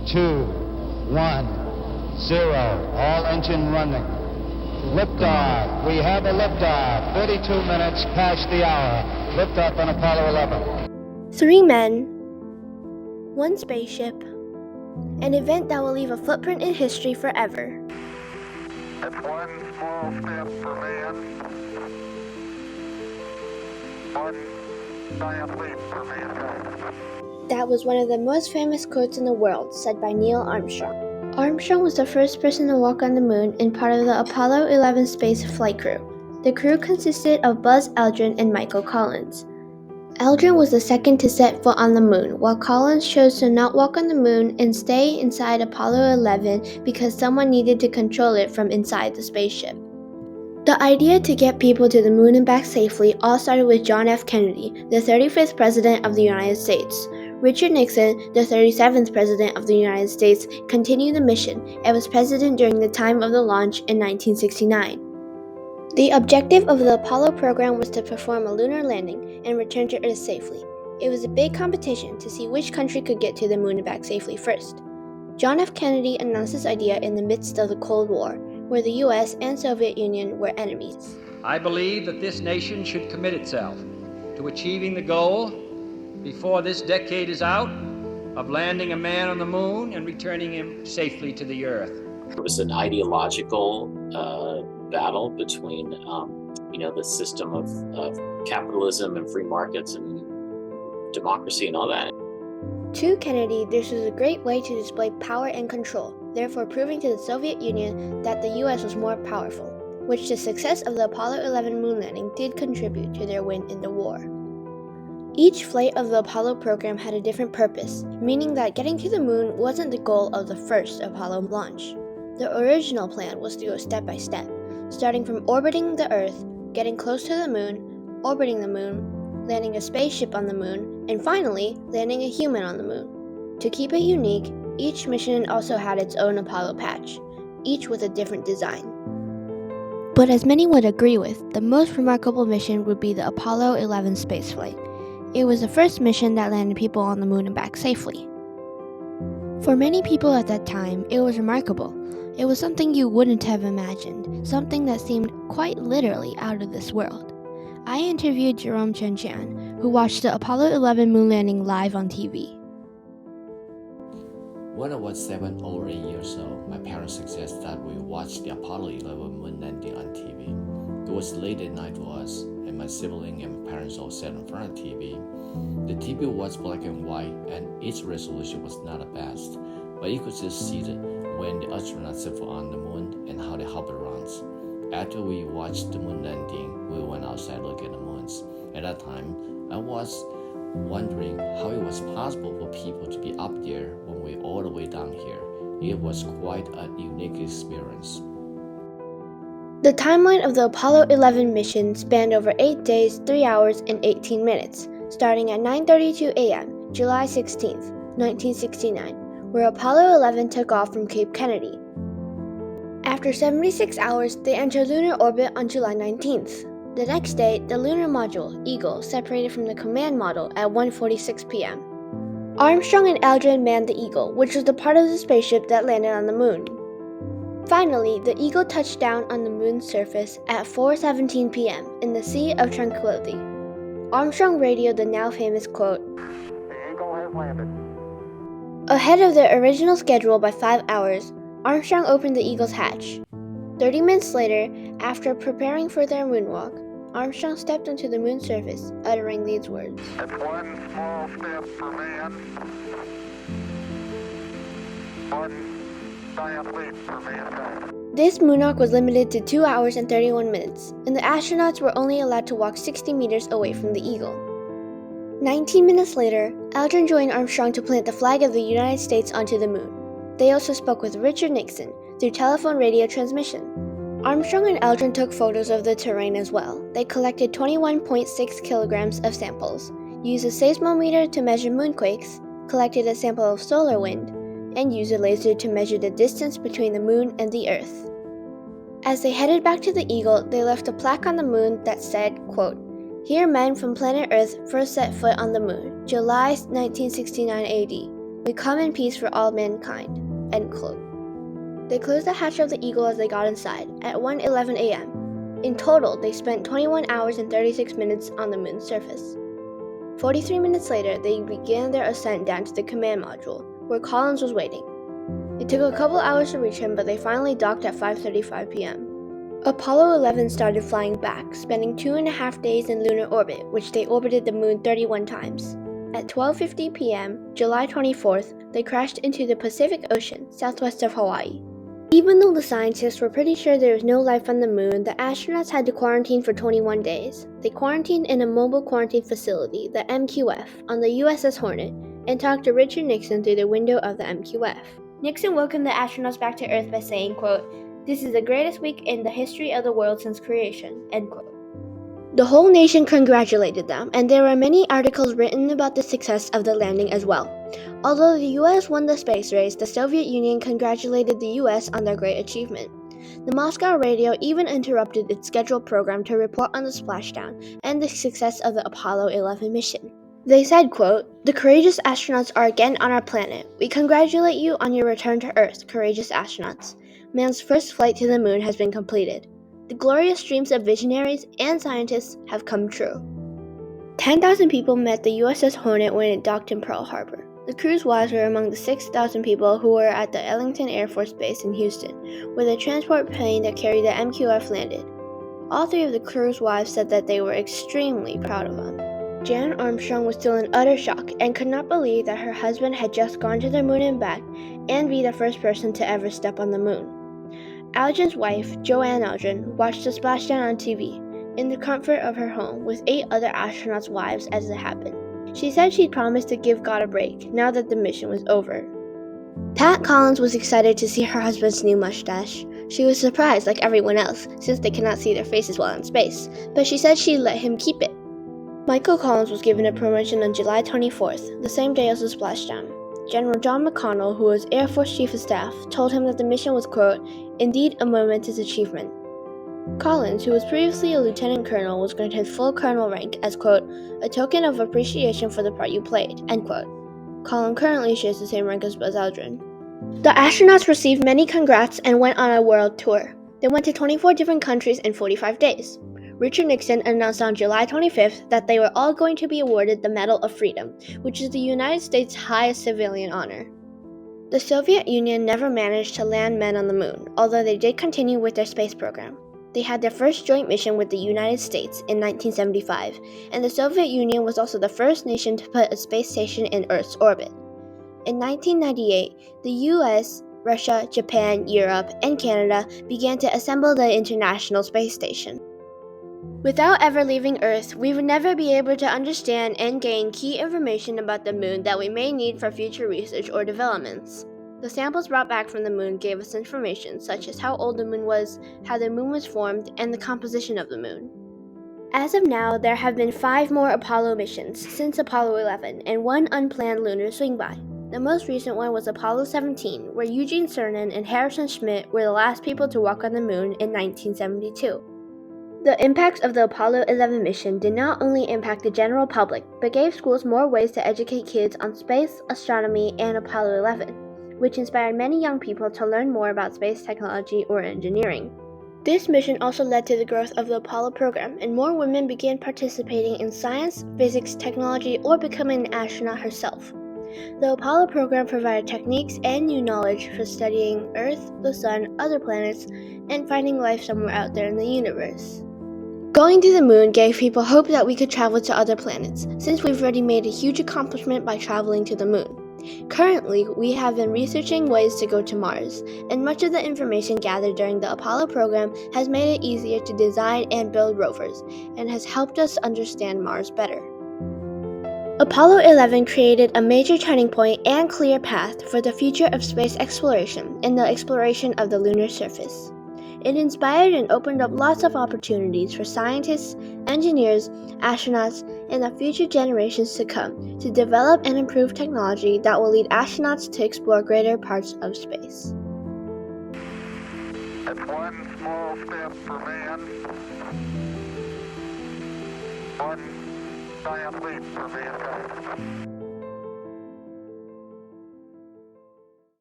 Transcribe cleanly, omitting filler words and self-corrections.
2, 1, 0. All engine running. Liftoff. We have a liftoff. 32 minutes past the hour. Liftoff on Apollo 11. 3 men, 1 spaceship, an event that will leave a footprint in history forever. It's one small step for man, one giant leap for mankind. That was one of the most famous quotes in the world, said by Neil Armstrong. Armstrong was the first person to walk on the moon and part of the Apollo 11 space flight crew. The crew consisted of Buzz Aldrin and Michael Collins. Aldrin was the second to set foot on the moon, while Collins chose to not walk on the moon and stay inside Apollo 11 because someone needed to control it from inside the spaceship. The idea to get people to the moon and back safely all started with John F. Kennedy, the 35th President of the United States. Richard Nixon, the 37th President of the United States, continued the mission and was president during the time of the launch in 1969. The objective of the Apollo program was to perform a lunar landing and return to Earth safely. It was a big competition to see which country could get to the moon and back safely first. John F. Kennedy announced this idea in the midst of the Cold War, where the US and Soviet Union were enemies. I believe that this nation should commit itself to achieving the goal, before this decade is out, of landing a man on the moon and returning him safely to the Earth. It was an ideological battle between, the system of capitalism and free markets and democracy and all that. To Kennedy, this was a great way to display power and control, therefore proving to the Soviet Union that the US was more powerful, which the success of the Apollo 11 moon landing did contribute to their win in the war. Each flight of the Apollo program had a different purpose, meaning that getting to the moon wasn't the goal of the first Apollo launch. The original plan was to go step by step, starting from orbiting the Earth, getting close to the moon, orbiting the moon, landing a spaceship on the moon, and finally, landing a human on the moon. To keep it unique, each mission also had its own Apollo patch, each with a different design. But as many would agree with, the most remarkable mission would be the Apollo 11 spaceflight. It was the first mission that landed people on the moon and back safely. For many people at that time, it was remarkable. It was something you wouldn't have imagined, something that seemed quite literally out of this world. I interviewed Jerome Chen, who watched the Apollo 11 moon landing live on TV. When I was 7 or 8 years old, my parents suggested that we watch the Apollo 11 moon landing on TV. It was late at night for us, and my sibling and my parents all sat in front of the TV. The TV was black and white, and its resolution was not the best, but you could just see when the astronauts set foot on the moon and how they hop around. After we watched the moon landing, we went outside to look at the moons. At that time, I was wondering how it was possible for people to be up there when we're all the way down here. It was quite a unique experience. The timeline of the Apollo 11 mission spanned over 8 days, 3 hours, and 18 minutes, starting at 9:32 a.m., July 16, 1969, where Apollo 11 took off from Cape Kennedy. After 76 hours, they entered lunar orbit on July 19th. The next day, the lunar module, Eagle, separated from the command module at 1:46 p.m. Armstrong and Aldrin manned the Eagle, which was the part of the spaceship that landed on the moon. Finally, the Eagle touched down on the moon's surface at 4:17 p.m. in the Sea of Tranquility. Armstrong radioed the now famous quote, The Eagle has landed. Ahead of their original schedule by 5 hours, Armstrong opened the Eagle's hatch. 30 minutes later, after preparing for their moonwalk, Armstrong stepped onto the moon's surface, uttering these words. It's one small step for man, one giant leap for mankind. This moonwalk was limited to 2 hours and 31 minutes, and the astronauts were only allowed to walk 60 meters away from the Eagle. 19 minutes later, Aldrin joined Armstrong to plant the flag of the United States onto the moon. They also spoke with Richard Nixon through telephone radio transmission. Armstrong and Aldrin took photos of the terrain as well. They collected 21.6 kilograms of samples, used a seismometer to measure moonquakes, collected a sample of solar wind, and used a laser to measure the distance between the moon and the Earth. As they headed back to the Eagle, they left a plaque on the moon that said, quote, Here men from planet Earth first set foot on the moon, July 1969 AD. "A common peace for all mankind," end quote. They closed the hatch of the Eagle as they got inside at 1:11 a.m. In total, they spent 21 hours and 36 minutes on the moon's surface. 43 minutes later, they began their ascent down to the command module, where Collins was waiting. It took a couple hours to reach him, but they finally docked at 5:35 p.m. Apollo 11 started flying back, spending 2.5 days in lunar orbit, which they orbited the moon 31 times. At 12:50 p.m., July 24th, they crashed into the Pacific Ocean, southwest of Hawaii. Even though the scientists were pretty sure there was no life on the moon, the astronauts had to quarantine for 21 days. They quarantined in a mobile quarantine facility, the MQF, on the USS Hornet, and talked to Richard Nixon through the window of the MQF. Nixon welcomed the astronauts back to Earth by saying, quote, "This is the greatest week in the history of the world since creation," end quote. The whole nation congratulated them, and there were many articles written about the success of the landing as well. Although the US won the space race, the Soviet Union congratulated the US on their great achievement. The Moscow radio even interrupted its scheduled program to report on the splashdown and the success of the Apollo 11 mission. They said, quote, "The courageous astronauts are again on our planet. We congratulate you on your return to Earth, courageous astronauts. Man's first flight to the moon has been completed. The glorious dreams of visionaries and scientists have come true." 10,000 people met the USS Hornet when it docked in Pearl Harbor. The crew's wives were among the 6,000 people who were at the Ellington Air Force Base in Houston, where the transport plane that carried the MQF landed. All three of the crew's wives said that they were extremely proud of them. Jan Armstrong was still in utter shock and could not believe that her husband had just gone to the moon and back and be the first person to ever step on the moon. Aldrin's wife, Joanne Aldrin, watched the splashdown on TV in the comfort of her home with 8 other astronauts' wives as it happened. She said she'd promised to give God a break now that the mission was over. Pat Collins was excited to see her husband's new mustache. She was surprised like everyone else, since they cannot see their faces while in space, but she said she'd let him keep it. Michael Collins was given a promotion on July 24th, the same day as the splashdown. General John McConnell, who was Air Force Chief of Staff, told him that the mission was, quote, "indeed a momentous achievement." Collins, who was previously a lieutenant colonel, was granted full colonel rank as, quote, "a token of appreciation for the part you played," end quote. Collins currently shares the same rank as Buzz Aldrin. The astronauts received many congrats and went on a world tour. They went to 24 different countries in 45 days. Richard Nixon announced on July 25th that they were all going to be awarded the Medal of Freedom, which is the United States' highest civilian honor. The Soviet Union never managed to land men on the moon, although they did continue with their space program. They had their first joint mission with the United States in 1975, and the Soviet Union was also the first nation to put a space station in Earth's orbit. In 1998, the US, Russia, Japan, Europe, and Canada began to assemble the International Space Station. Without ever leaving Earth, we would never be able to understand and gain key information about the moon that we may need for future research or developments. The samples brought back from the moon gave us information such as how old the moon was, how the moon was formed, and the composition of the moon. As of now, there have been 5 more Apollo missions since Apollo 11 and 1 unplanned lunar swingby. The most recent one was Apollo 17, where Eugene Cernan and Harrison Schmitt were the last people to walk on the moon in 1972. The impacts of the Apollo 11 mission did not only impact the general public, but gave schools more ways to educate kids on space, astronomy, and Apollo 11, which inspired many young people to learn more about space technology or engineering. This mission also led to the growth of the Apollo program, and more women began participating in science, physics, technology, or becoming an astronaut herself. The Apollo program provided techniques and new knowledge for studying Earth, the Sun, other planets, and finding life somewhere out there in the universe. Going to the moon gave people hope that we could travel to other planets, since we've already made a huge accomplishment by traveling to the moon. Currently, we have been researching ways to go to Mars, and much of the information gathered during the Apollo program has made it easier to design and build rovers, and has helped us understand Mars better. Apollo 11 created a major turning point and clear path for the future of space exploration and the exploration of the lunar surface. It inspired and opened up lots of opportunities for scientists, engineers, astronauts, and the future generations to come to develop and improve technology that will lead astronauts to explore greater parts of space. It's one small step for man, one giant leap for mankind.